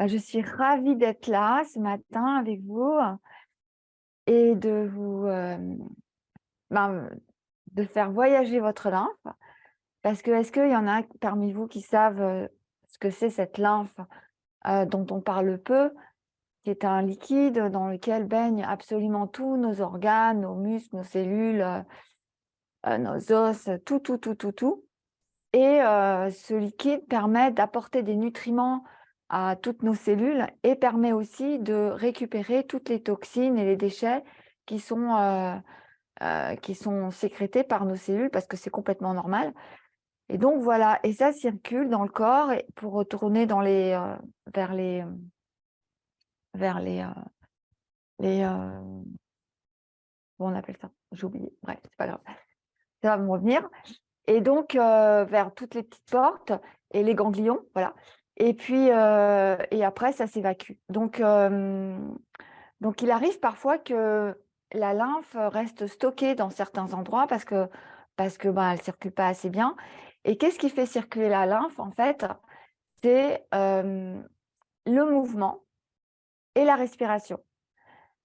Je suis ravie d'être là ce matin avec vous et de vous ben, de faire voyager votre lymphe. Parce que est-ce qu'il y en a parmi vous qui savent ce que c'est cette lymphe dont on parle peu, qui est un liquide dans lequel baignent absolument tous nos organes, nos muscles, nos cellules, nos os, tout, tout, tout, tout, tout. Et ce liquide permet d'apporter des nutriments à toutes nos cellules et permet aussi de récupérer toutes les toxines et les déchets qui sont sécrétés par nos cellules parce que c'est complètement normal. Et donc voilà, et ça circule dans le corps et pour retourner dans vers les, comment on appelle ça? J'ai oublié, bref, c'est pas grave, ça va me revenir. Et donc, vers toutes les petites portes et les ganglions, voilà. Et puis, et après, ça s'évacue. Donc, il arrive parfois que la lymphe reste stockée dans certains endroits parce que elle circule pas assez bien. Et qu'est-ce qui fait circuler la lymphe, en fait? C'est le mouvement et la respiration.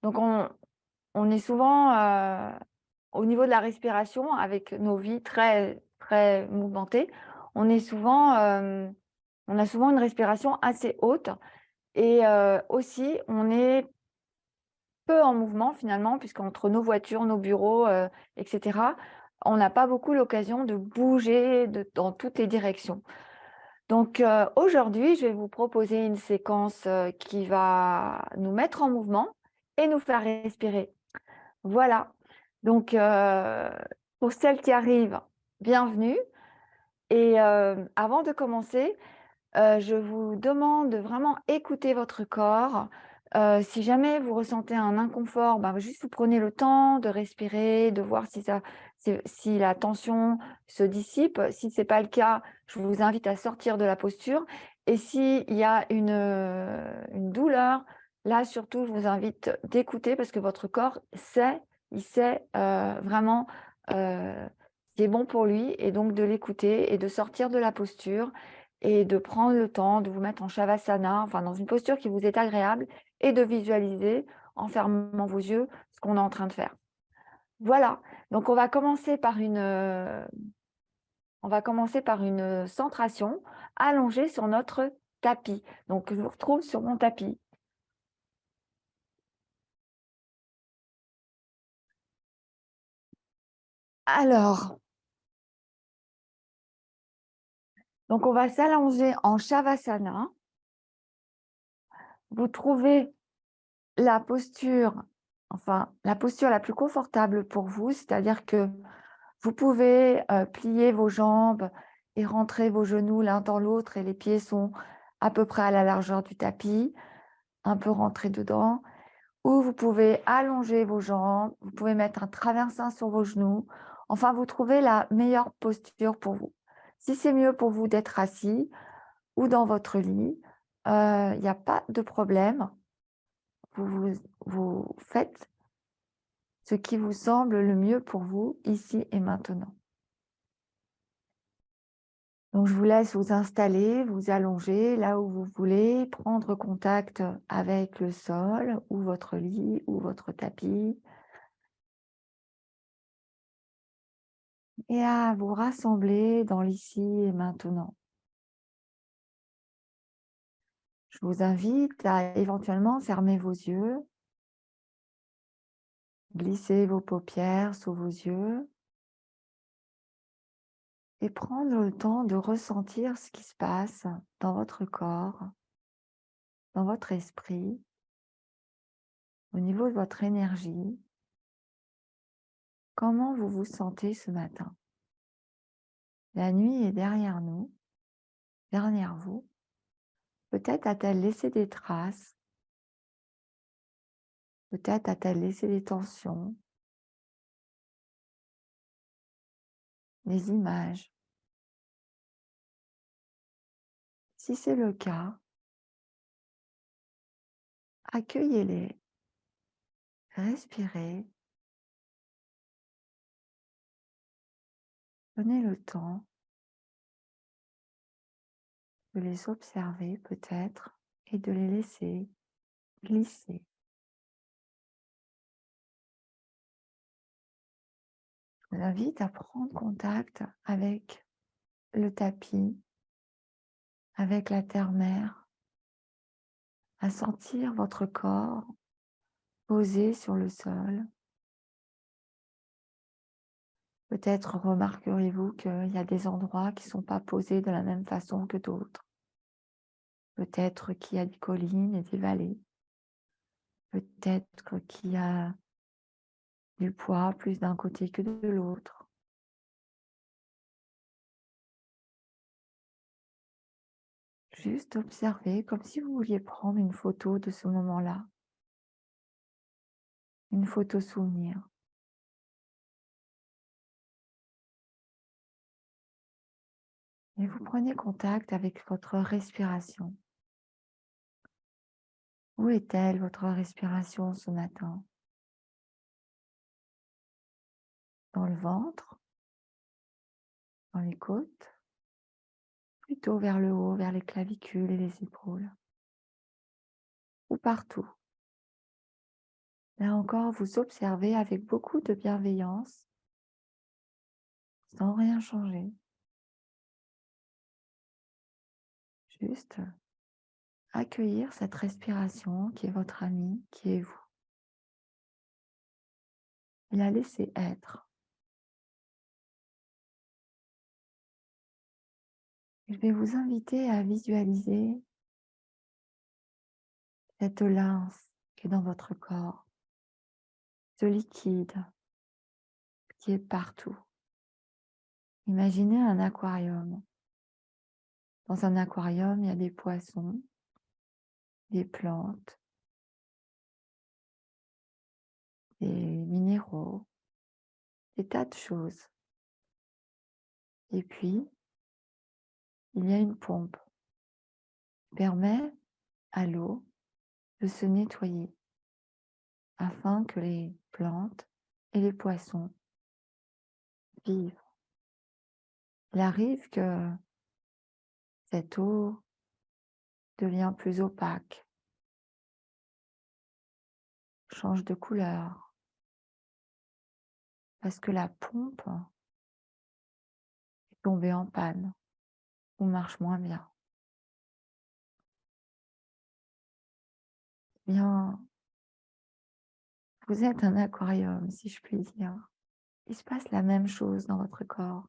Donc, on est souvent au niveau de la respiration, avec nos vies très, très mouvementées, on est souvent, on a souvent une respiration assez haute et aussi on est peu en mouvement finalement, puisqu'entre nos voitures, nos bureaux, et cetera, on n'a pas beaucoup l'occasion de bouger dans toutes les directions. Donc aujourd'hui, je vais vous proposer une séquence qui va nous mettre en mouvement et nous faire respirer. Voilà. Donc, pour celles qui arrivent, bienvenue. Et avant de commencer, je vous demande de vraiment écouter votre corps. Si jamais vous ressentez un inconfort, juste vous prenez le temps de respirer, de voir si la tension se dissipe. Si ce n'est pas le cas, je vous invite à sortir de la posture. Et s'il y a une douleur, là surtout, je vous invite d'écouter parce que votre corps il sait vraiment ce qui est bon pour lui et donc de l'écouter et de sortir de la posture et de prendre le temps de vous mettre en Shavasana, enfin dans une posture qui vous est agréable et de visualiser en fermant vos yeux ce qu'on est en train de faire. Voilà, donc on va commencer par une centration allongée sur notre tapis. Donc je vous retrouve sur mon tapis. Alors, donc on va s'allonger en Shavasana. Vous trouvez la posture, enfin la posture la plus confortable pour vous, c'est-à-dire que vous pouvez plier vos jambes et rentrer vos genoux l'un dans l'autre et les pieds sont à peu près à la largeur du tapis, un peu rentrés dedans. Ou vous pouvez allonger vos jambes, vous pouvez mettre un traversin sur vos genoux. Enfin, vous trouvez la meilleure posture pour vous. Si c'est mieux pour vous d'être assis ou dans votre lit, il n'y a pas de problème. Vous faites ce qui vous semble le mieux pour vous ici et maintenant. Donc, je vous laisse vous installer, vous allonger là où vous voulez, prendre contact avec le sol ou votre lit ou votre tapis et à vous rassembler dans l'ici et maintenant. Je vous invite à éventuellement fermer vos yeux, glisser vos paupières sous vos yeux et prendre le temps de ressentir ce qui se passe dans votre corps, dans votre esprit, au niveau de votre énergie. Comment vous vous sentez ce matin? La nuit est derrière nous, derrière vous. Peut-être a-t-elle laissé des traces, peut-être a-t-elle laissé des tensions, des images. Si c'est le cas, accueillez-les, respirez, prenez le temps de les observer peut-être et de les laisser glisser. Je vous invite à prendre contact avec le tapis, avec la terre-mère, à sentir votre corps posé sur le sol. Peut-être remarquerez-vous qu'il y a des endroits qui ne sont pas posés de la même façon que d'autres. Peut-être qu'il y a des collines et des vallées. Peut-être qu'il y a du poids plus d'un côté que de l'autre. Juste observer comme si vous vouliez prendre une photo de ce moment-là, une photo souvenir. Et vous prenez contact avec votre respiration. Où est-elle, votre respiration, ce matin? Dans le ventre? Dans les côtes? Plutôt vers le haut, vers les clavicules et les épaules? Ou partout? Là encore, vous observez avec beaucoup de bienveillance, sans rien changer. Juste accueillir cette respiration qui est votre amie, qui est vous. Et la laisser être. Je vais vous inviter à visualiser cette lymphe qui est dans votre corps, ce liquide qui est partout. Imaginez un aquarium. Dans un aquarium, il y a des poissons, des plantes, des minéraux, des tas de choses. Et puis, il y a une pompe qui permet à l'eau de se nettoyer afin que les plantes et les poissons vivent. Il arrive que cette eau devient plus opaque, change de couleur, parce que la pompe est tombée en panne ou marche moins bien. Eh bien, vous êtes un aquarium, si je puis dire. Il se passe la même chose dans votre corps.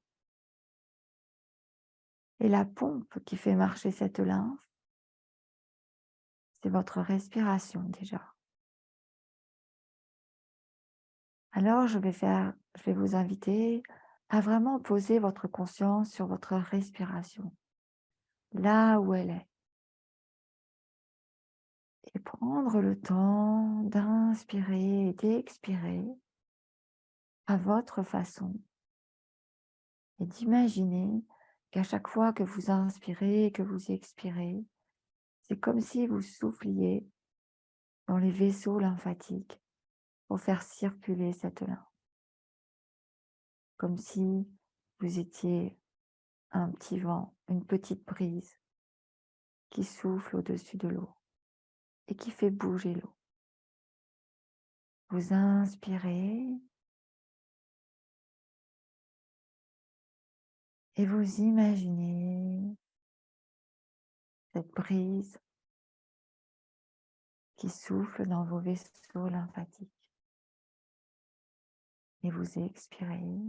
Et la pompe qui fait marcher cette lymphe, c'est votre respiration déjà. Alors, je vais vous inviter à vraiment poser votre conscience sur votre respiration, là où elle est, et prendre le temps d'inspirer et d'expirer à votre façon, et d'imaginer qu'à chaque fois que vous inspirez et que vous expirez, c'est comme si vous souffliez dans les vaisseaux lymphatiques pour faire circuler cette lymphe, comme si vous étiez un petit vent, une petite brise qui souffle au-dessus de l'eau et qui fait bouger l'eau. Vous inspirez et vous imaginez cette brise qui souffle dans vos vaisseaux lymphatiques. Et vous expirez.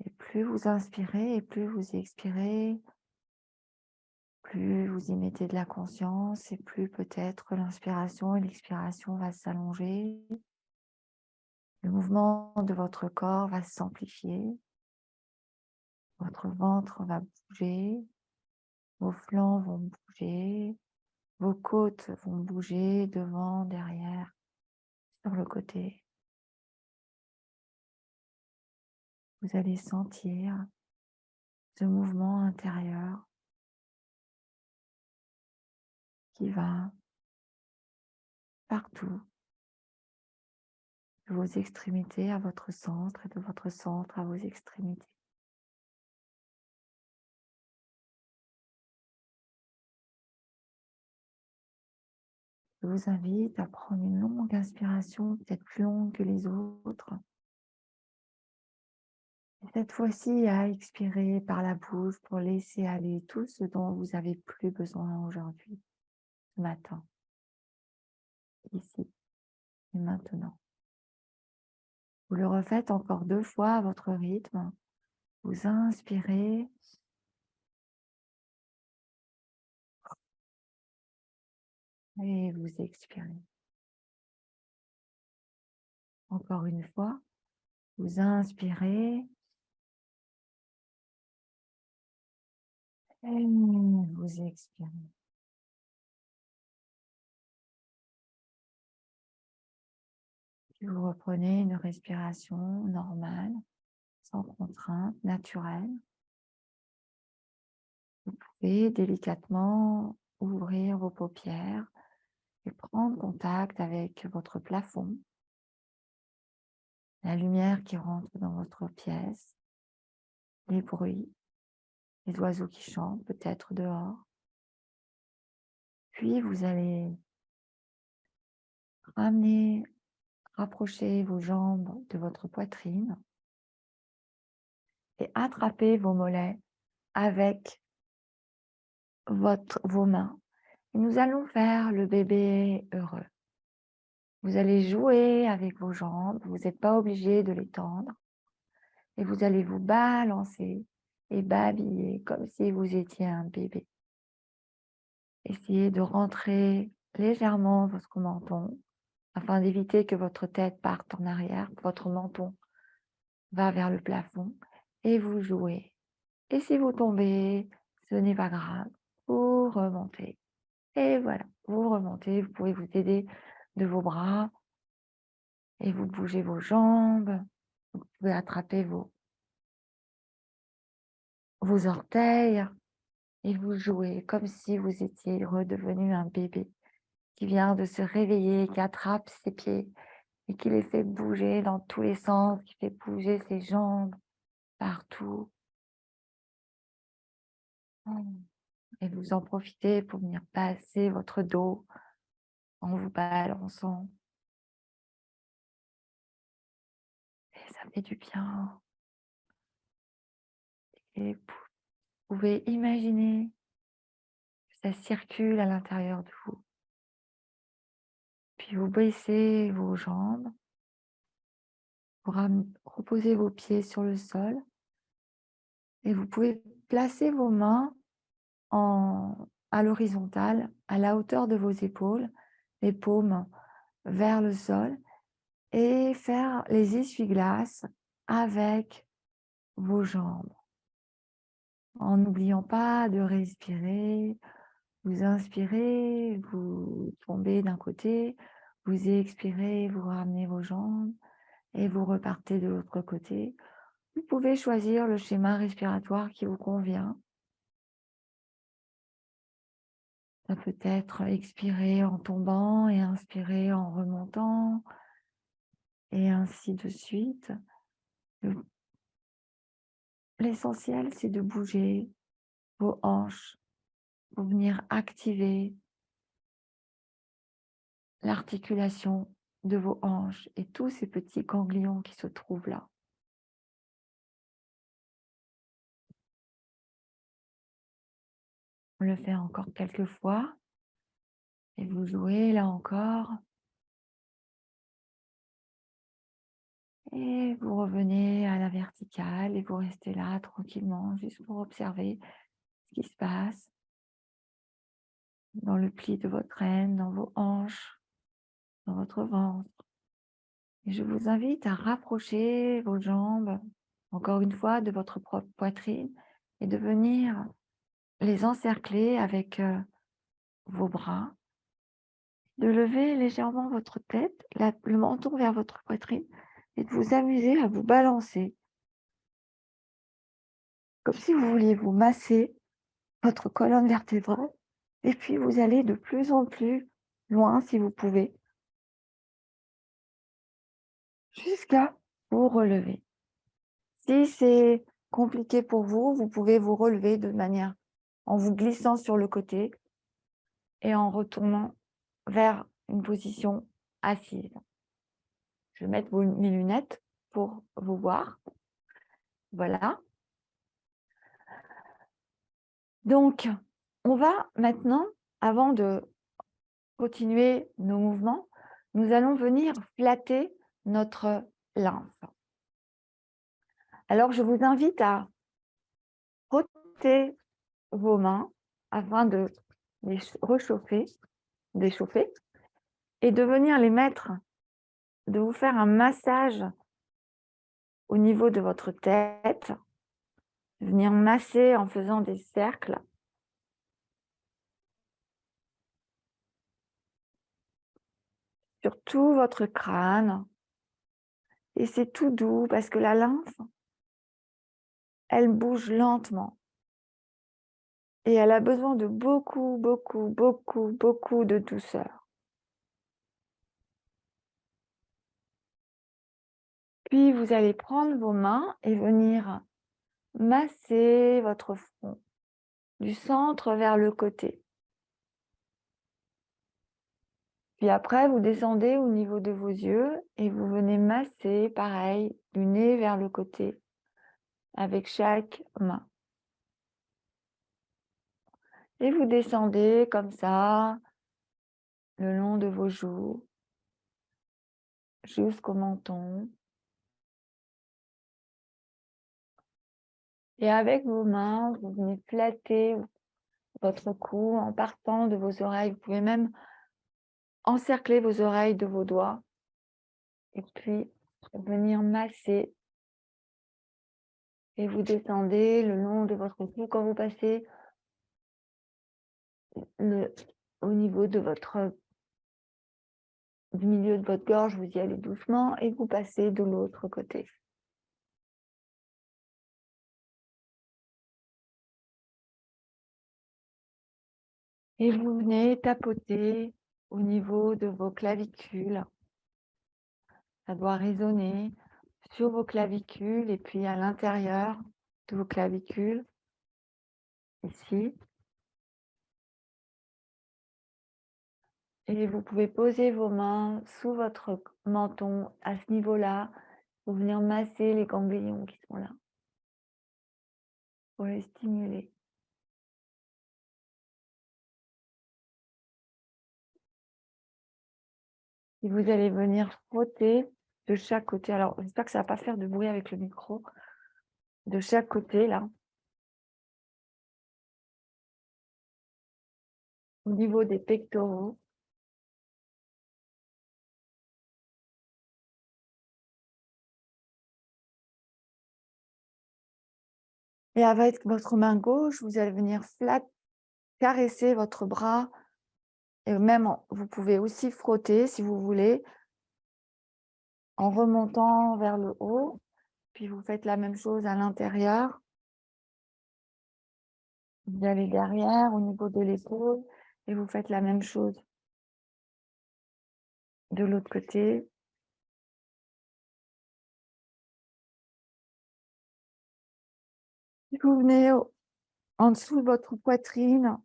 Et plus vous inspirez et plus vous expirez, plus vous y mettez de la conscience et plus peut-être l'inspiration et l'expiration va s'allonger. Le mouvement de votre corps va s'amplifier. Votre ventre va bouger. Vos flancs vont bouger. Vos côtes vont bouger devant, derrière, sur le côté. Vous allez sentir ce mouvement intérieur qui va partout, de vos extrémités à votre centre et de votre centre à vos extrémités. Je vous invite à prendre une longue inspiration, peut-être plus longue que les autres. Et cette fois-ci, à expirer par la bouche pour laisser aller tout ce dont vous n'avez plus besoin aujourd'hui, ce matin, ici et maintenant. Vous le refaites encore 2 fois à votre rythme. Vous inspirez et vous expirez. Encore une fois, vous inspirez et vous expirez. Puis vous reprenez une respiration normale, sans contrainte, naturelle. Vous pouvez délicatement ouvrir vos paupières et prendre contact avec votre plafond, la lumière qui rentre dans votre pièce, les bruits, les oiseaux qui chantent peut-être dehors. Puis vous allez rapprocher vos jambes de votre poitrine et attraper vos mollets avec vos mains. Et nous allons faire le bébé heureux. Vous allez jouer avec vos jambes, vous n'êtes pas obligé de les tendre. Et vous allez vous balancer et babiller comme si vous étiez un bébé. Essayez de rentrer légèrement votre menton afin d'éviter que votre tête parte en arrière, que votre menton va vers le plafond et vous jouez. Et si vous tombez, ce n'est pas grave, vous remontez. Et voilà, vous remontez, vous pouvez vous aider de vos bras et vous bougez vos jambes. Vous pouvez attraper vos orteils et vous jouez comme si vous étiez redevenu un bébé qui vient de se réveiller, qui attrape ses pieds et qui les fait bouger dans tous les sens, qui fait bouger ses jambes partout. Et vous en profitez pour venir passer votre dos en vous balançant. Et ça fait du bien. Et vous pouvez imaginer que ça circule à l'intérieur de vous. Puis vous baissez vos jambes, vous reposez vos pieds sur le sol et vous pouvez placer vos mains à l'horizontale, à la hauteur de vos épaules, les paumes vers le sol et faire les essuie-glaces avec vos jambes. En n'oubliant pas de respirer, vous inspirez, vous tombez d'un côté, vous expirez, vous ramenez vos jambes et vous repartez de l'autre côté. Vous pouvez choisir le schéma respiratoire qui vous convient. Ça peut être expirer en tombant et inspirer en remontant, et ainsi de suite. L'essentiel, c'est de bouger vos hanches pour venir activer l'articulation de vos hanches et tous ces petits ganglions qui se trouvent là. On le fait encore quelques fois et vous jouez là encore. Et vous revenez à la verticale et vous restez là tranquillement, juste pour observer ce qui se passe dans le pli de votre aine, dans vos hanches, dans votre ventre. Et je vous invite à rapprocher vos jambes, encore une fois, de votre propre poitrine et de venir les encercler avec vos bras, de lever légèrement votre tête, le menton vers votre poitrine et de vous amuser à vous balancer, comme si vous vouliez vous masser votre colonne vertébrale. Et puis vous allez de plus en plus loin, si vous pouvez, jusqu'à vous relever. Si c'est compliqué pour vous, vous pouvez vous relever de manière en vous glissant sur le côté et en retournant vers une position assise. Je vais mettre mes lunettes pour vous voir. Voilà. Donc, on va maintenant, avant de continuer nos mouvements, nous allons venir flatter notre lymphe. Alors, je vous invite à frotter vos mains afin de les d'échauffer et de venir les mettre, de vous faire un massage au niveau de votre tête, venir masser en faisant des cercles sur tout votre crâne. Et c'est tout doux parce que la lymphe, elle bouge lentement. Et elle a besoin de beaucoup, beaucoup, beaucoup, beaucoup de douceur. Puis vous allez prendre vos mains et venir masser votre front du centre vers le côté. Puis après, vous descendez au niveau de vos yeux et vous venez masser, pareil, du nez vers le côté avec chaque main. Et vous descendez comme ça, le long de vos joues, jusqu'au menton. Et avec vos mains, vous venez flatter votre cou en partant de vos oreilles. Vous pouvez même encercler vos oreilles de vos doigts et puis venir masser. Et vous descendez le long de votre cou quand vous passez au niveau de du milieu de votre gorge, vous y allez doucement et vous passez de l'autre côté. Et vous venez tapoter au niveau de vos clavicules. Ça doit résonner sur vos clavicules et puis à l'intérieur de vos clavicules, ici. Et vous pouvez poser vos mains sous votre menton à ce niveau-là pour venir masser les ganglions qui sont là, pour les stimuler. Et vous allez venir frotter de chaque côté. Alors, j'espère que ça ne va pas faire de bruit avec le micro. De chaque côté, là. Au niveau des pectoraux. Et avec votre main gauche, vous allez venir caresser votre bras. Et même, vous pouvez aussi frotter, si vous voulez, en remontant vers le haut. Puis vous faites la même chose à l'intérieur. Vous allez derrière, au niveau de l'épaule, et vous faites la même chose de l'autre côté. Puis vous venez en dessous de votre poitrine,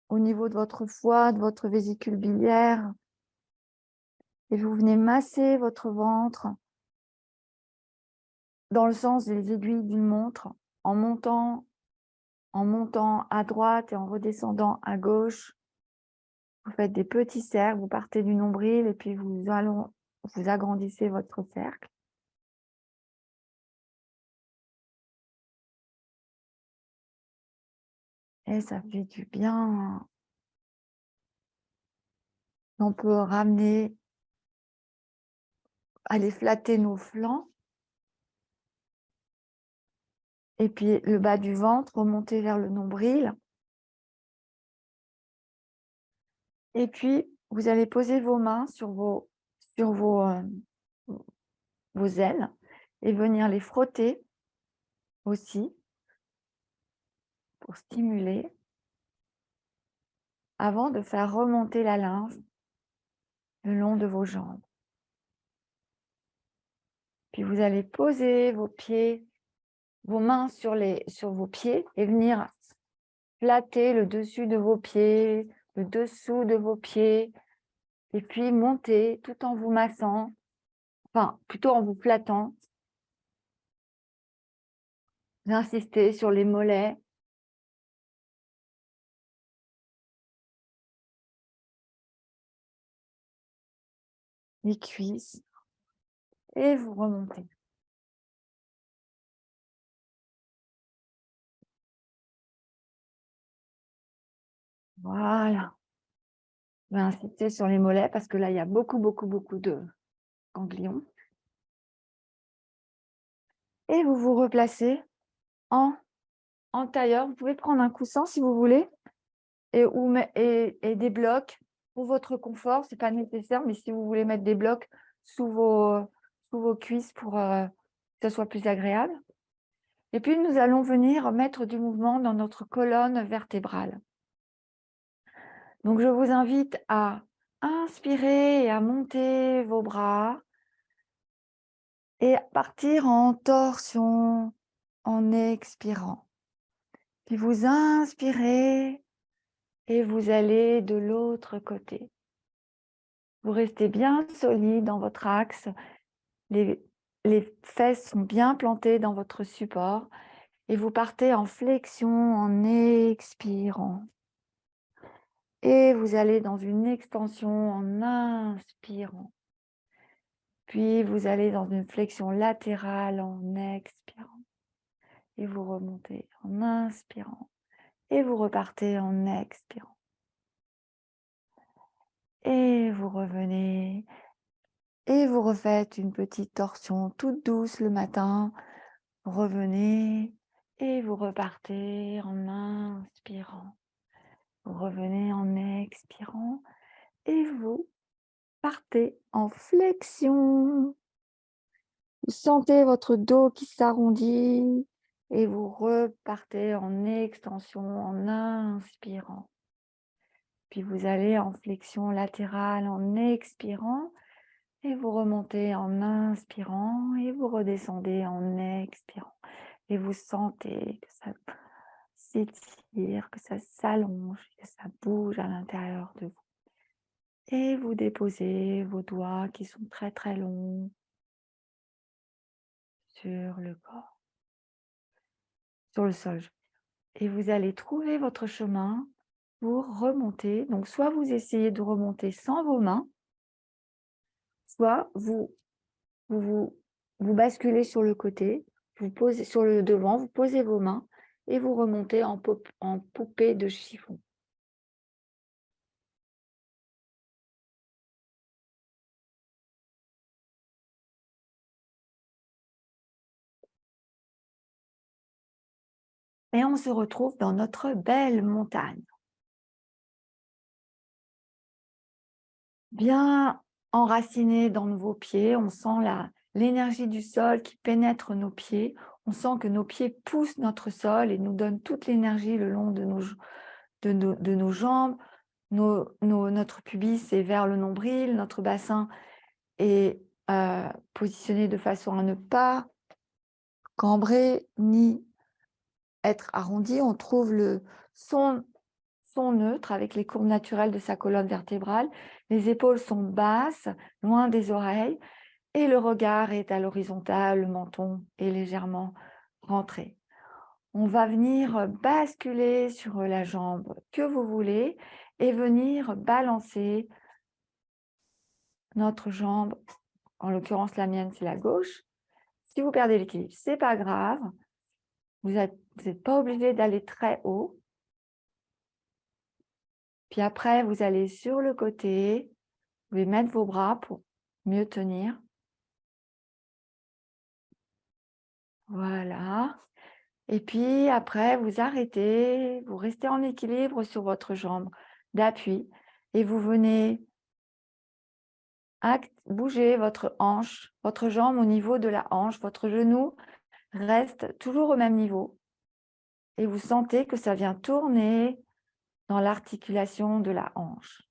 au niveau de votre foie, de votre vésicule biliaire, et vous venez masser votre ventre dans le sens des aiguilles d'une montre, en montant à droite et en redescendant à gauche. Vous faites des petits cercles, vous partez du nombril et puis vous agrandissez votre cercle. Et ça fait du bien. On peut ramener, aller flatter nos flancs. Et puis le bas du ventre, remonter vers le nombril. Et puis, vous allez poser vos mains sur vos aines et venir les frotter aussi pour stimuler avant de faire remonter la lymphe le long de vos jambes. Puis vous allez poser vos mains sur vos pieds et venir flatter le dessus de vos pieds, le dessous de vos pieds, et puis montez tout en vous massant, enfin, plutôt en vous flattant. Vous insistez sur les mollets, les cuisses, et vous remontez. Voilà. Vous insistez sur les mollets parce que là, il y a beaucoup, beaucoup, beaucoup de ganglions. Et vous vous replacez en, en tailleur. Vous pouvez prendre un coussin si vous voulez et des blocs pour votre confort. Ce n'est pas nécessaire, mais si vous voulez mettre des blocs sous vos cuisses pour que ce soit plus agréable. Et puis, nous allons venir mettre du mouvement dans notre colonne vertébrale. Donc, je vous invite à inspirer et à monter vos bras et à partir en torsion en expirant. Puis vous inspirez et vous allez de l'autre côté. Vous restez bien solide dans votre axe. Les fesses sont bien plantées dans votre support et vous partez en flexion en expirant. Et vous allez dans une extension en inspirant. Puis vous allez dans une flexion latérale en expirant. Et vous remontez en inspirant. Et vous repartez en expirant. Et vous revenez. Et vous refaites une petite torsion toute douce le matin. Revenez et vous repartez en inspirant. Vous revenez en expirant et vous partez en flexion. Vous sentez votre dos qui s'arrondit et vous repartez en extension en inspirant. Puis vous allez en flexion latérale en expirant et vous remontez en inspirant et vous redescendez en expirant. Et vous sentez que ça s'étire, que ça s'allonge, que ça bouge à l'intérieur de vous. Et vous déposez vos doigts qui sont très très longs sur le corps, sur le sol. Et vous allez trouver votre chemin pour remonter. Donc soit vous essayez de remonter sans vos mains, soit vous basculez sur le côté, vous posez sur le devant, vous posez vos mains et vous remontez en poupée de chiffon. Et on se retrouve dans notre belle montagne. Bien enracinés dans vos pieds, on sent l'énergie du sol qui pénètre nos pieds. On sent que nos pieds poussent notre sol et nous donnent toute l'énergie le long de nos jambes. Notre pubis est vers le nombril, notre bassin est positionné de façon à ne pas cambrer ni être arrondi. On trouve son neutre avec les courbes naturelles de sa colonne vertébrale. Les épaules sont basses, loin des oreilles, et le regard est à l'horizontale, le menton est légèrement rentré. On va venir basculer sur la jambe que vous voulez et venir balancer notre jambe. En l'occurrence, la mienne, c'est la gauche. Si vous perdez l'équilibre, ce n'est pas grave. Vous n'êtes pas obligé d'aller très haut. Puis après, vous allez sur le côté. Vous pouvez mettre vos bras pour mieux tenir. Voilà. Et puis après, vous arrêtez. Vous restez en équilibre sur votre jambe d'appui. Et vous venez bouger votre hanche, votre jambe au niveau de la hanche. Votre genou reste toujours au même niveau. Et vous sentez que ça vient tourner dans l'articulation de la hanche.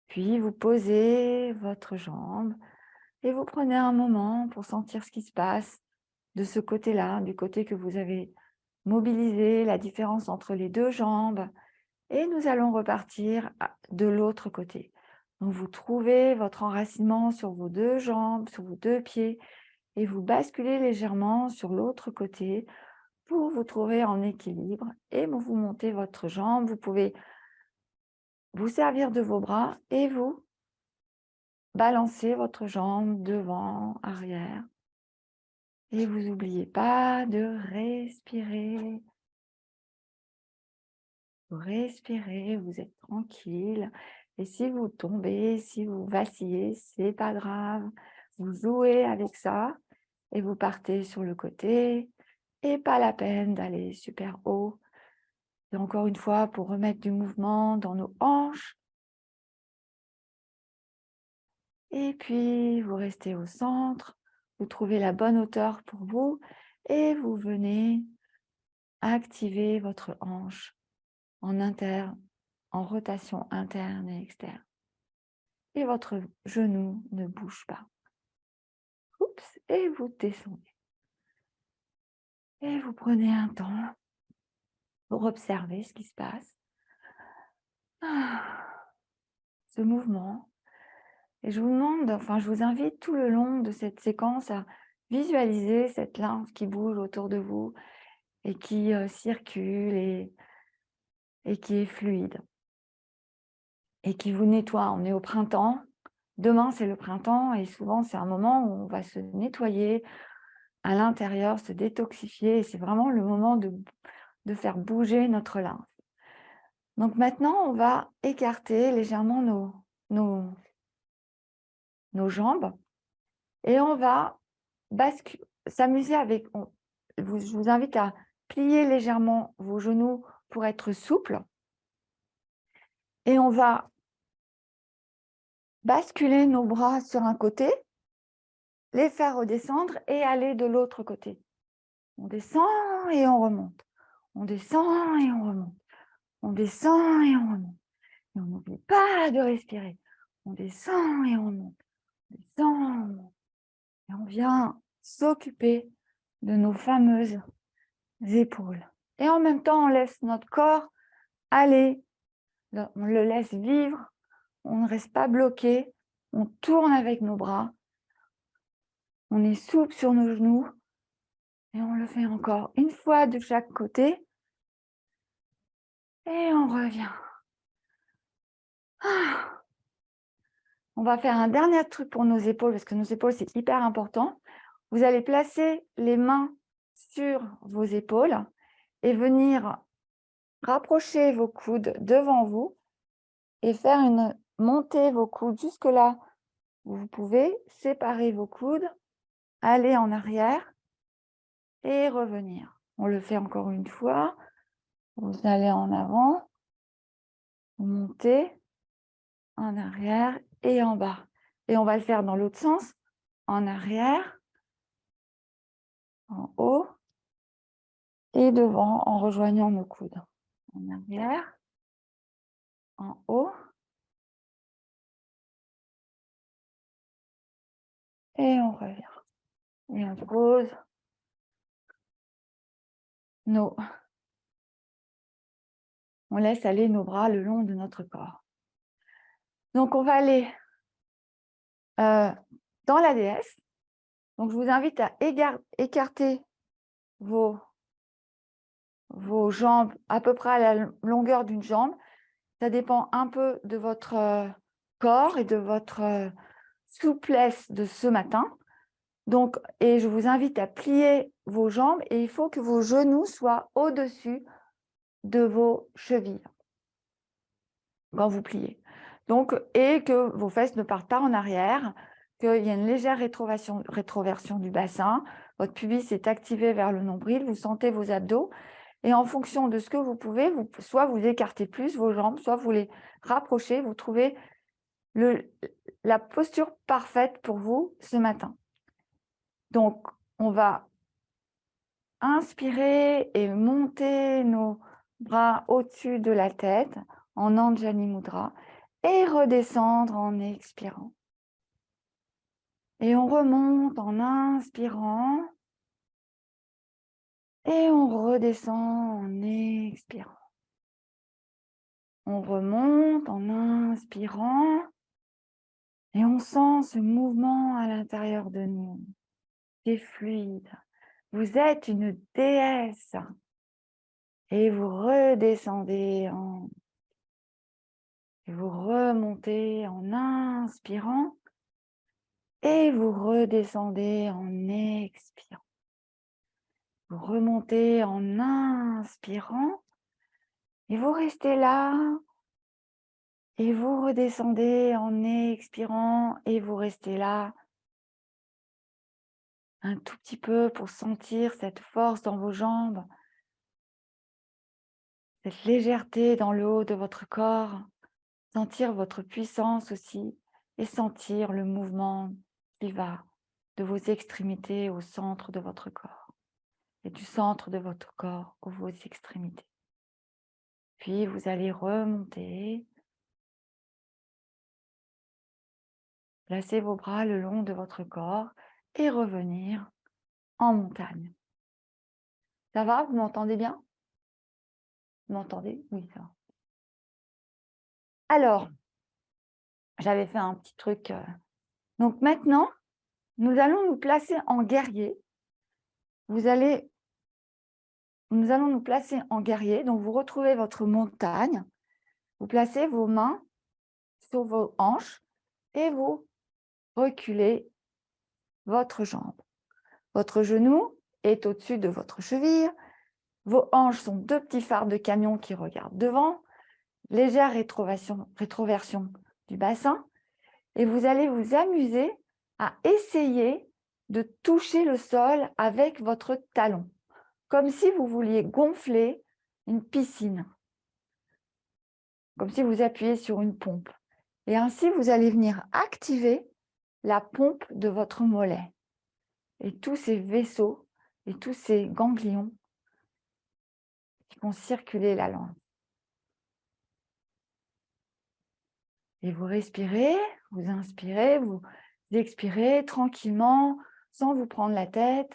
Puis vous posez votre jambe et vous prenez un moment pour sentir ce qui se passe de ce côté-là, du côté que vous avez mobilisé, la différence entre les deux jambes. Et nous allons repartir de l'autre côté. Donc, vous trouvez votre enracinement sur vos 2 jambes, sur vos 2 pieds et vous basculez légèrement sur l'autre côté pour vous trouver en équilibre et vous montez votre jambe. Vous pouvez vous servir de vos bras et vous balancer votre jambe devant, arrière. Et vous n'oubliez pas de respirer. Vous respirez, vous êtes tranquille. Et si vous tombez, si vous vacillez, c'est pas grave. Vous jouez avec ça et vous partez sur le côté. Et pas la peine d'aller super haut. Et encore une fois, pour remettre du mouvement dans nos hanches. Et puis, vous restez au centre. Vous trouvez la bonne hauteur pour vous. Et vous venez activer votre hanche en rotation interne et externe. Et votre genou ne bouge pas. Oups, et vous descendez. Et vous prenez un temps pour observer ce qui se passe. Ce mouvement. Et je vous demande, enfin je vous invite tout le long de cette séquence à visualiser cette lymphe qui bouge autour de vous et qui circule et qui est fluide. Et qui vous nettoie. On est au printemps. Demain, c'est le printemps et souvent, c'est un moment où on va se nettoyer à l'intérieur, se détoxifier. Et c'est vraiment le moment de faire bouger notre lymphe. Donc maintenant, on va écarter légèrement nos jambes et on va s'amuser avec... je vous invite à plier légèrement vos genoux pour être souple. Et on va basculer nos bras sur un côté, les faire redescendre et aller de l'autre côté. On descend et on remonte. On descend et on remonte. On descend et on remonte. Et on n'oublie pas de respirer. On descend et on remonte. On descend, on remonte. Et on vient s'occuper de nos fameuses épaules. Et en même temps, on laisse notre corps aller. On le laisse vivre. On ne reste pas bloqué. On tourne avec nos bras. On est souple sur nos genoux. Et on le fait encore une fois de chaque côté. Et on revient. On va faire un dernier truc pour nos épaules, parce que nos épaules, c'est hyper important. Vous allez placer les mains sur vos épaules et venir rapprocher vos coudes devant vous et monter vos coudes jusque là où vous pouvez, séparer vos coudes, aller en arrière et revenir. On le fait encore une fois. Vous allez en avant, vous montez, en arrière et en bas. Et on va le faire dans l'autre sens, en arrière, en haut et devant en rejoignant nos coudes. En arrière, en haut et on revient. Et on pose on laisse aller nos bras le long de notre corps. Donc on va aller dans la déesse. Donc je vous invite à écarter vos jambes à peu près à la longueur d'une jambe. Ça dépend un peu de votre corps et de votre souplesse de ce matin. Donc, et je vous invite à plier vos jambes et il faut que vos genoux soient au-dessus de vos chevilles quand vous pliez. Donc, et que vos fesses ne partent pas en arrière, qu'il y a une légère rétroversion du bassin. Votre pubis est activé vers le nombril, vous sentez vos abdos. Et en fonction de ce que vous pouvez, soit vous écartez plus vos jambes, soit vous les rapprochez, vous trouvez la posture parfaite pour vous ce matin. Donc, on va inspirer et monter nos bras au-dessus de la tête en Anjali Mudra et redescendre en expirant. Et on remonte en inspirant et on redescend en expirant. On remonte en inspirant et on sent ce mouvement à l'intérieur de nous. C'est fluide. Vous êtes une déesse. Et vous redescendez et vous remontez en inspirant et vous redescendez en expirant. Vous remontez en inspirant et vous restez là et vous redescendez en expirant et vous restez là un tout petit peu pour sentir cette force dans vos jambes, cette légèreté dans le haut de votre corps, sentir votre puissance aussi et sentir le mouvement qui va de vos extrémités au centre de votre corps et du centre de votre corps aux vos extrémités. Puis vous allez remonter, placer vos bras le long de votre corps et revenir en montagne. Ça va? Vous m'entendez bien? Vous m'entendez? Oui, ça va. Alors, j'avais fait un petit truc. Donc maintenant, nous allons nous placer en guerrier. Nous allons nous placer en guerrier. Donc, vous retrouvez votre montagne. Vous placez vos mains sur vos hanches et vous reculez votre jambe. Votre genou est au-dessus de votre cheville. Vos hanches sont deux petits phares de camion qui regardent devant. Légère rétroversion du bassin. Et vous allez vous amuser à essayer de toucher le sol avec votre talon, comme si vous vouliez gonfler une piscine, comme si vous appuyez sur une pompe. Et ainsi, vous allez venir activer la pompe de votre mollet. Et tous ces vaisseaux et tous ces ganglions qui vont circuler la langue. Et vous respirez, vous inspirez, vous expirez tranquillement, sans vous prendre la tête.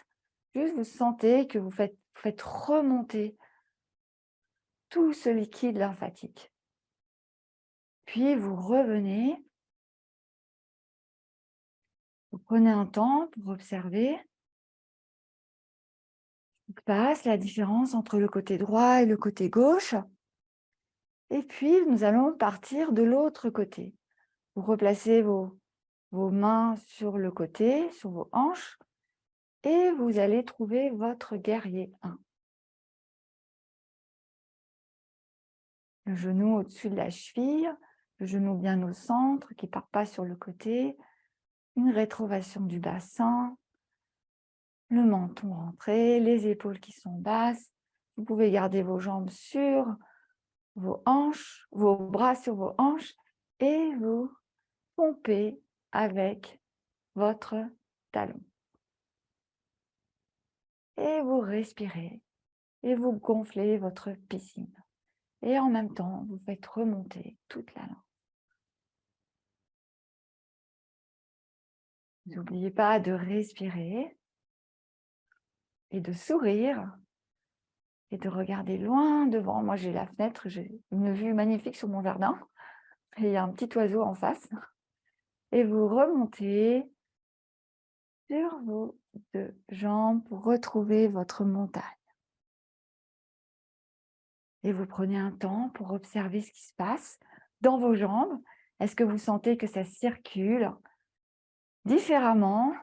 Juste vous sentez que vous faites remonter tout ce liquide lymphatique. Puis vous revenez. Vous prenez un temps pour observer ce qui passe, la différence entre le côté droit et le côté gauche. Et puis, nous allons partir de l'autre côté. Vous replacez vos mains sur le côté, sur vos hanches, et vous allez trouver votre guerrier 1. Le genou au-dessus de la cheville, le genou bien au centre, qui ne part pas sur le côté, une rétroversion du bassin, le menton rentré, les épaules qui sont basses. Vous pouvez garder vos jambes sur vos hanches, vos bras sur vos hanches, et vous pompez avec votre talon. Et vous respirez, et vous gonflez votre piscine. Et en même temps, vous faites remonter toute la langue. N'oubliez pas de respirer et de sourire et de regarder loin devant. Moi, j'ai la fenêtre, j'ai une vue magnifique sur mon jardin et il y a un petit oiseau en face. Et vous remontez sur vos deux jambes pour retrouver votre montagne. Et vous prenez un temps pour observer ce qui se passe dans vos jambes. Est-ce que vous sentez que ça circule différemment?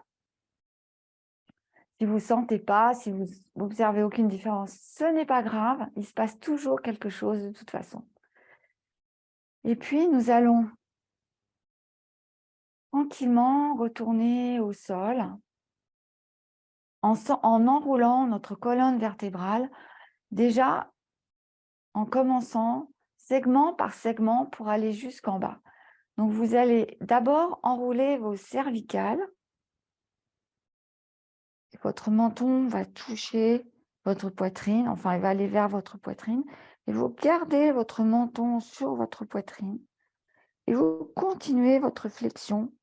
Si vous ne sentez pas, si vous n'observez aucune différence, ce n'est pas grave, il se passe toujours quelque chose de toute façon. Et puis, nous allons tranquillement retourner au sol en enroulant notre colonne vertébrale, déjà en commençant segment par segment pour aller jusqu'en bas. Donc, vous allez d'abord enrouler vos cervicales. Votre menton va toucher votre poitrine, enfin, il va aller vers votre poitrine. Et vous gardez votre menton sur votre poitrine. Et vous continuez votre flexion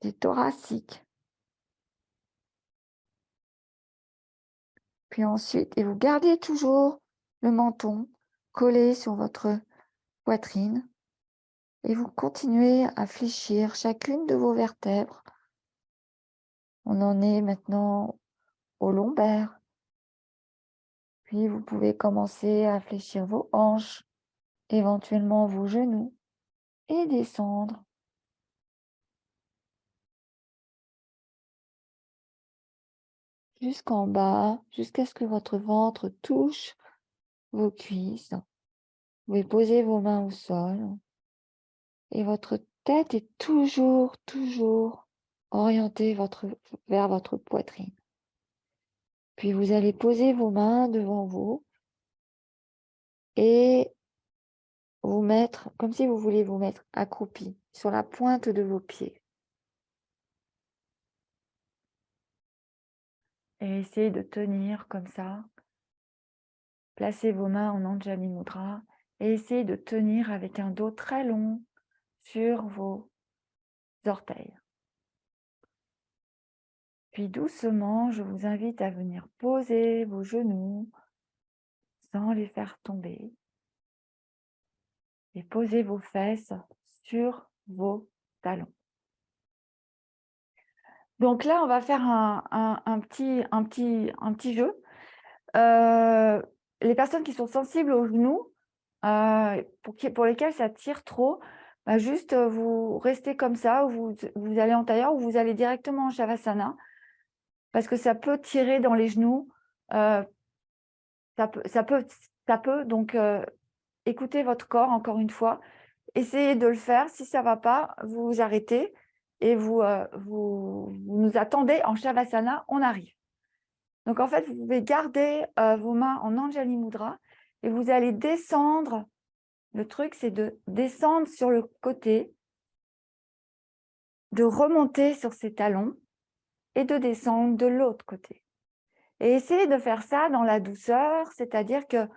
des thoraciques. Puis ensuite, et vous gardez toujours le menton collés sur votre poitrine et vous continuez à fléchir chacune de vos vertèbres. On en est maintenant au lombaire. Puis vous pouvez commencer à fléchir vos hanches, éventuellement vos genoux et descendre jusqu'en bas, jusqu'à ce que votre ventre touche vos cuisses. Vous pouvez poser vos mains au sol et votre tête est toujours orientée vers votre poitrine. Puis vous allez poser vos mains devant vous et vous mettre, comme si vous vouliez vous mettre accroupi sur la pointe de vos pieds. Et essayez de tenir comme ça. Placez vos mains en Anjali Mudra et essayez de tenir avec un dos très long sur vos orteils. Puis doucement, je vous invite à venir poser vos genoux sans les faire tomber et poser vos fesses sur vos talons. Donc là, on va faire un petit jeu. Les personnes qui sont sensibles aux genoux, pour lesquelles ça tire trop, bah juste vous restez comme ça, ou vous allez en tailleur, ou vous allez directement en Shavasana, parce que ça peut tirer dans les genoux. Ça peut, donc écoutez votre corps encore une fois. Essayez de le faire. Si ça ne va pas, vous vous arrêtez et vous nous attendez en Shavasana, on arrive. Donc en fait, vous pouvez garder vos mains en Anjali Mudra et vous allez descendre. Le truc, c'est de descendre sur le côté, de remonter sur ses talons et de descendre de l'autre côté. Et essayez de faire ça dans la douceur, c'est-à-dire que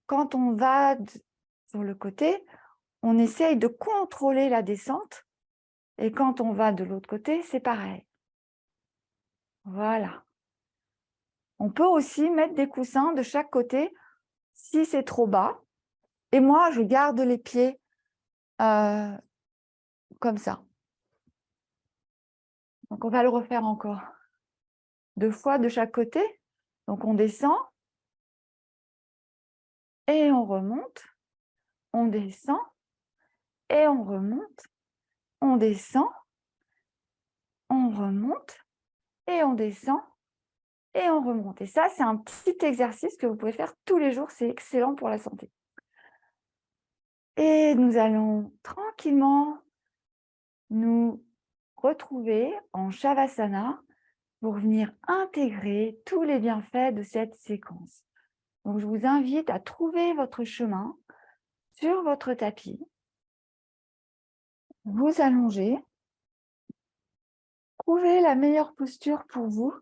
quand on va sur le côté, on essaye de contrôler la descente, et quand on va de l'autre côté, c'est pareil. Voilà. On peut aussi mettre des coussins de chaque côté si c'est trop bas. Et moi, je garde les pieds comme ça. Donc, on va le refaire encore 2 fois de chaque côté. Donc, on descend et on remonte. On descend et on remonte. On descend, on remonte et on descend et on remonte. Et ça, c'est un petit exercice que vous pouvez faire tous les jours. C'est excellent pour la santé. Et nous allons tranquillement nous retrouver en Shavasana pour venir intégrer tous les bienfaits de cette séquence. Donc, je vous invite à trouver votre chemin sur votre tapis, vous allonger, trouvez la meilleure posture pour vous,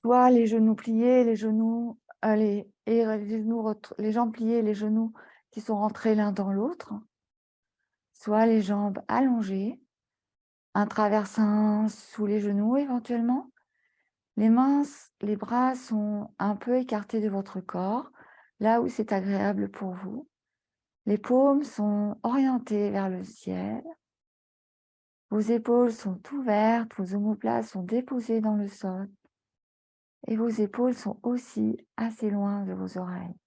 soit les genoux pliés, les jambes pliées, les genoux qui sont rentrés l'un dans l'autre, soit les jambes allongées, un traversin sous les genoux éventuellement. Les mains, les bras sont un peu écartés de votre corps, là où c'est agréable pour vous. Les paumes sont orientées vers le ciel. Vos épaules sont ouvertes, vos omoplates sont déposées dans le sol. Et vos épaules sont aussi assez loin de vos oreilles.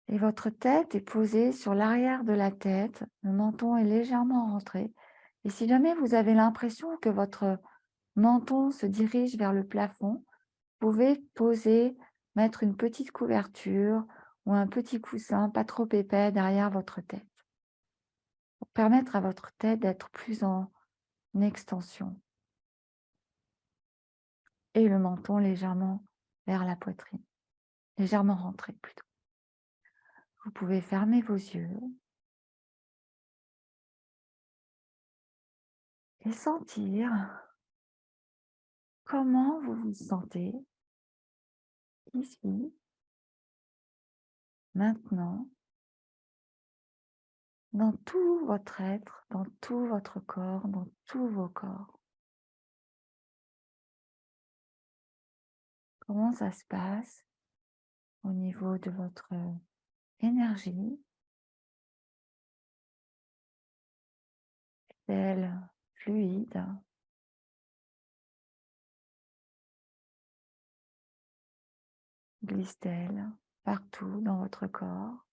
Et votre tête est posée sur l'arrière de la tête, le menton est légèrement rentré. Et si jamais vous avez l'impression que votre menton se dirige vers le plafond, vous pouvez mettre une petite couverture ou un petit coussin pas trop épais derrière votre tête, pour permettre à votre tête d'être plus en extension. Et le menton légèrement vers la poitrine, légèrement rentré plutôt. Vous pouvez fermer vos yeux et sentir comment vous vous sentez ici, maintenant, dans tout votre être, dans tout votre corps, dans tous vos corps. Comment ça se passe au niveau de votre énergie? Est-elle fluide? Glisse-t-elle partout dans votre corps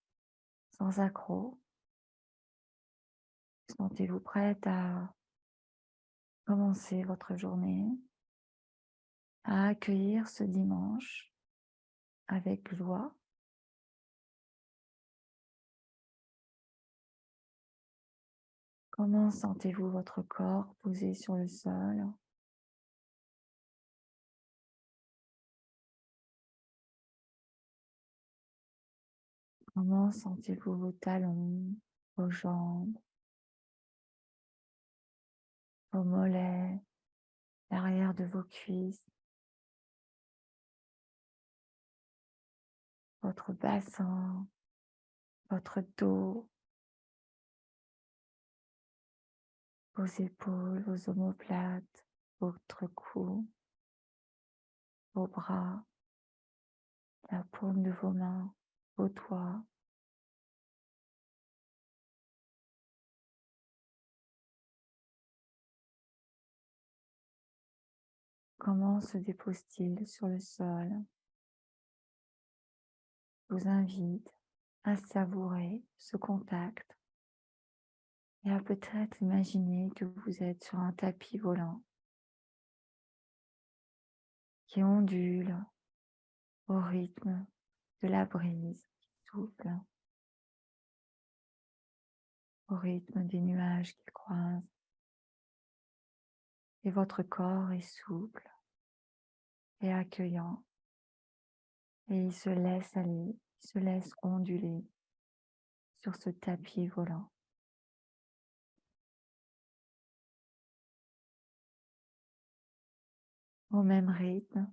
sans accroc? Sentez-vous prête à commencer votre journée, à accueillir ce dimanche avec joie? Comment sentez-vous votre corps posé sur le sol? Comment sentez-vous vos talons, vos jambes, vos mollets, l'arrière de vos cuisses, votre bassin, votre dos, vos épaules, vos omoplates, votre cou, vos bras, la paume de vos mains, vos doigts? Comment se dépose-t-il sur le sol? Je vous invite à savourer ce contact et à peut-être imaginer que vous êtes sur un tapis volant qui ondule au rythme de la brise qui souffle, au rythme des nuages qui croisent. Et votre corps est souple et accueillant et il se laisse aller, il se laisse onduler sur ce tapis volant. Au même rythme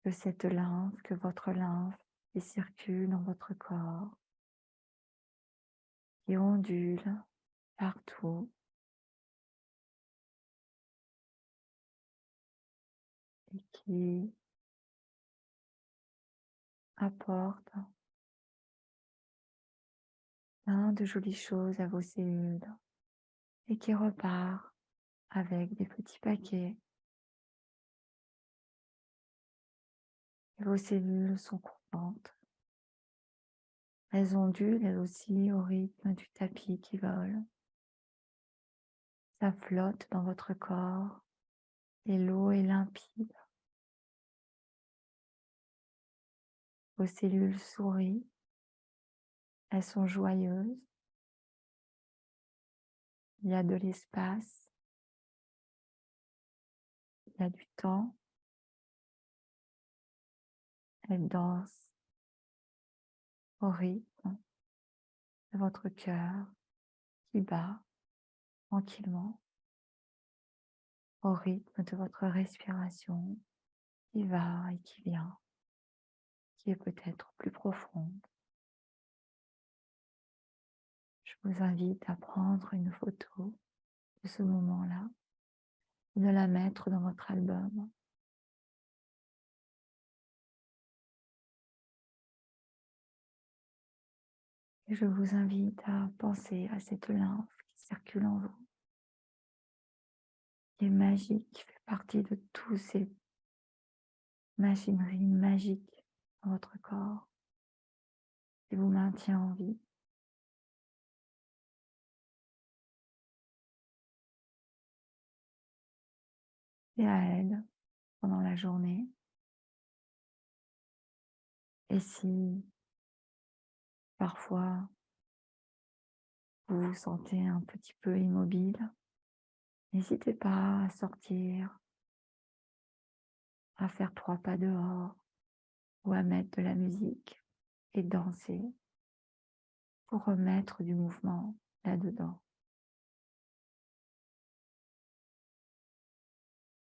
que cette lymphe, que votre lymphe qui circule dans votre corps, qui ondule partout et qui apporte plein de jolies choses à vos cellules et qui repart avec des petits paquets. Et vos cellules sont contentes. Elles ondulent elles aussi au rythme du tapis qui vole. Ça flotte dans votre corps et l'eau est limpide. Vos cellules sourient, elles sont joyeuses. Il y a de l'espace, il y a du temps. Elles dansent au rythme de votre cœur qui bat tranquillement, au rythme de votre respiration qui va et qui vient, qui est peut-être plus profonde. Je vous invite à prendre une photo de ce moment-là et de la mettre dans votre album. Et je vous invite à penser à cette lymphe qui circule en vous, qui est magique, qui fait partie de tous ces machineries magiques dans votre corps, qui vous maintient en vie. Et à elle pendant la journée. Et si parfois vous vous sentez un petit peu immobile, n'hésitez pas à sortir, à faire 3 pas dehors ou à mettre de la musique et danser pour remettre du mouvement là-dedans.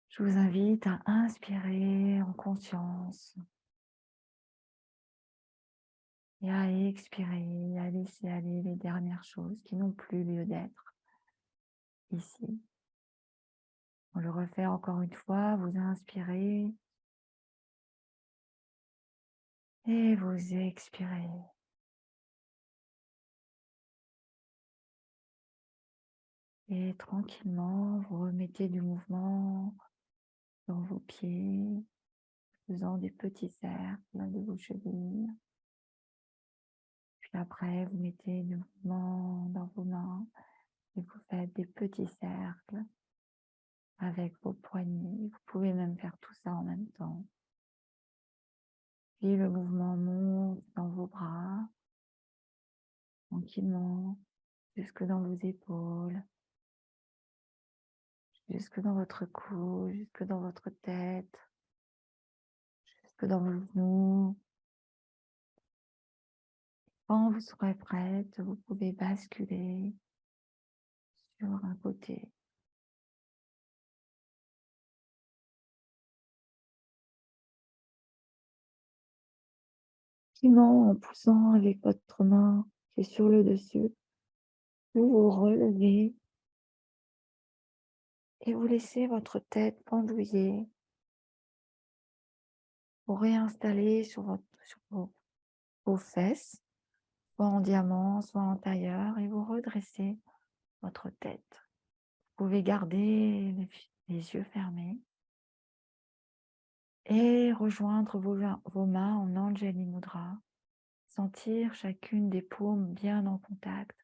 Je vous invite à inspirer en conscience et à expirer, à laisser aller les dernières choses qui n'ont plus lieu d'être ici, On le refait encore une fois, vous inspirez et vous expirez. Et tranquillement, vous remettez du mouvement dans vos pieds, faisant des petits cercles de vos chevilles. Puis après, vous mettez du mouvement dans vos mains et vous faites des petits cercles avec vos poignets. Vous pouvez même faire tout ça en même temps. Puis le mouvement monte dans vos bras, tranquillement, jusque dans vos épaules, jusque dans votre cou, jusque dans votre tête, jusque dans vos genoux. Quand vous serez prête, vous pouvez basculer sur un côté. Tranquillement, en poussant avec votre main qui est sur le dessus, vous vous relevez et vous laissez votre tête pendouiller. Vous réinstaller sur vos fesses, soit en diamant, soit en tailleur, et vous redressez votre tête. Vous pouvez garder les yeux fermés et rejoindre vos mains en Anjali Mudra. Sentir chacune des paumes bien en contact.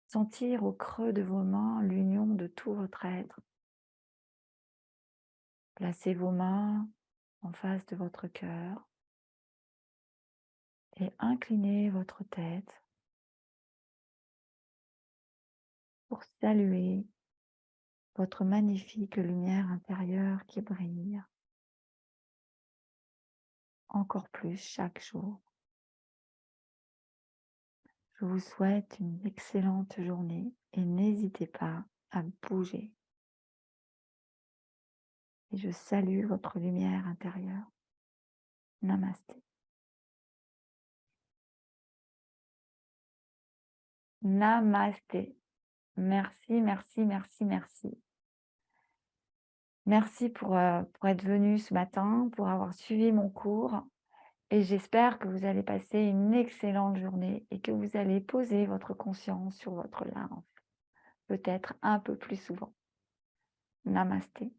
Sentir au creux de vos mains l'union de tout votre être. Placez vos mains en face de votre cœur et inclinez votre tête pour saluer votre magnifique lumière intérieure qui brille encore plus chaque jour. Je vous souhaite une excellente journée et n'hésitez pas à bouger. Et je salue votre lumière intérieure. Namasté. Namasté. Merci, merci, merci, merci. Merci pour être venu ce matin, pour avoir suivi mon cours. Et j'espère que vous allez passer une excellente journée et que vous allez poser votre conscience sur votre lymphe, peut-être un peu plus souvent. Namasté.